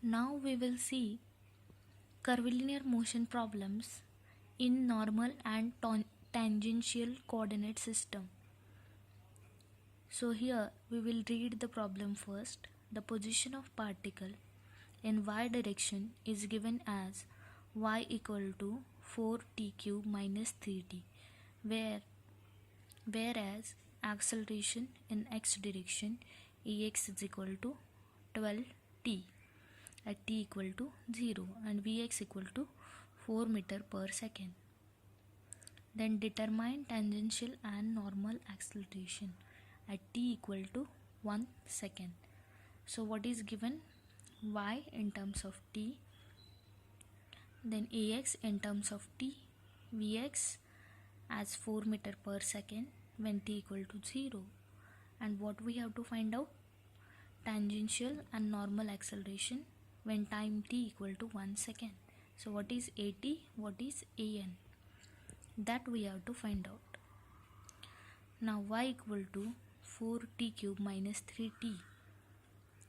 Now we will see curvilinear motion problems in normal and tangential coordinate system. So here we will read the problem first. The position of particle in y direction is given as y equal to 4t cube minus 3t, whereas acceleration in x direction Ex is equal to 12t at t equal to 0 and Vx equal to 4 meter per second. Then determine tangential and normal acceleration at t equal to 1 second. So what is given? Y in terms of t, then Ax in terms of t, Vx as 4 meter per second when t equal to 0. And what we have to find out? Tangential and normal acceleration when time t equal to 1 second. So what is At? What is An? That we have to find out. Now y equal to 4t cube minus 3t.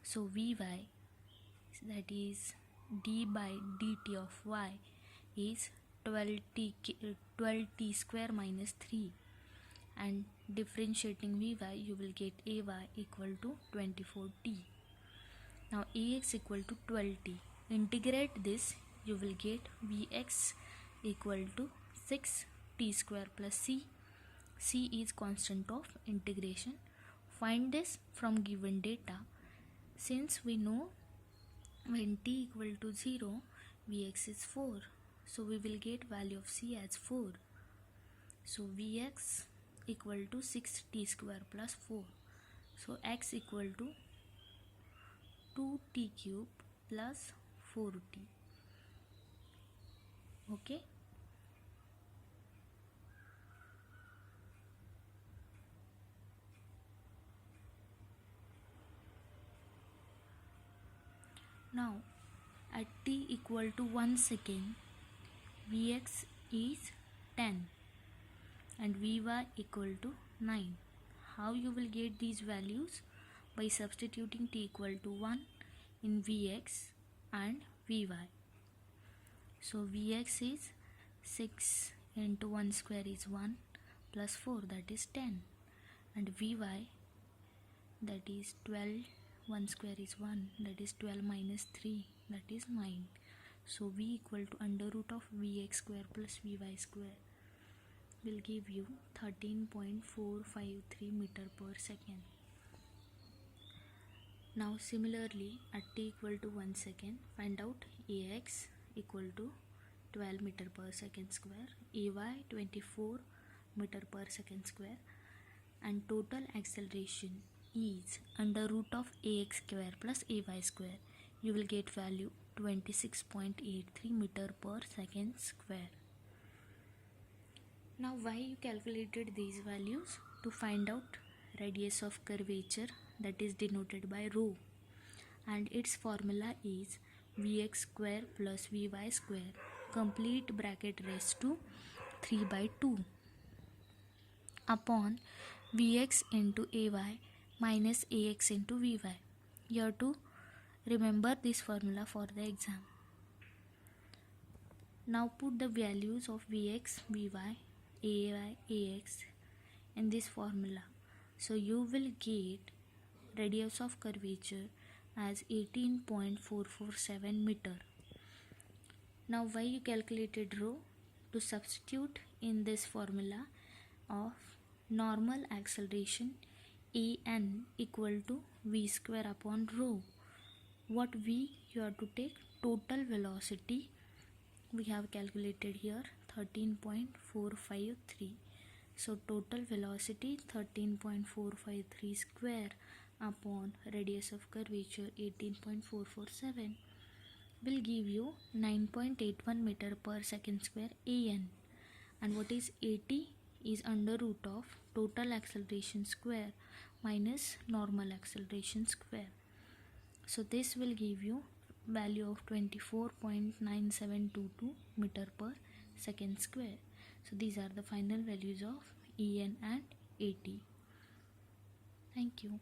So Vy, that is d by dt of y, is 12t square minus 3, and differentiating Vy you will get Ay equal to 24t. Now Ax equal to 12t. Integrate this, you will get Vx equal to 6t square plus c. C is constant of integration. Find this from given data. Since we know when t equal to 0, Vx is 4. So we will get value of c as 4. So Vx equal to 6t square plus 4. So x equal to 2t cube plus 4t. Okay. Now at t equal to 1 second, Vx is 10 and Vy equal to 9. How you will get these values? By substituting t equal to 1 in Vx and Vy. So Vx is 6 into 1 square is 1 plus 4, that is 10, and Vy, that is 12, 1 square is 1, that is 12 minus 3, that is 9. So V equal to under root of Vx square plus Vy square will give you 13.453 meter per second. Now similarly at t equal to 1 second, find out Ax equal to 12 meter per second square, Ay 24 meter per second square, and total acceleration is under root of Ax square plus Ay square. You will get value 26.83 meter per second square. Now why you calculated these values? To find out radius of curvature, that is denoted by rho, and its formula is Vx square plus Vy square complete bracket raised to 3 by 2 upon Vx into Ay minus Ax into Vy. You have to remember this formula for the exam. Now put the values of Vx, Vy, Ay, Ax in this formula. So you will get radius of curvature as 18.447 meter. Now why you calculated rho? To substitute in this formula of normal acceleration An equal to v square upon rho. What v? You have to take total velocity. We have calculated here 13.453. So total velocity 13.453 square upon radius of curvature 18.447 will give you 9.81 meter per second square An. And what is At? Is under root of total acceleration square minus normal acceleration square. So this will give you value of 24.9722 meter per second square. So these are the final values of En and At. Thank you.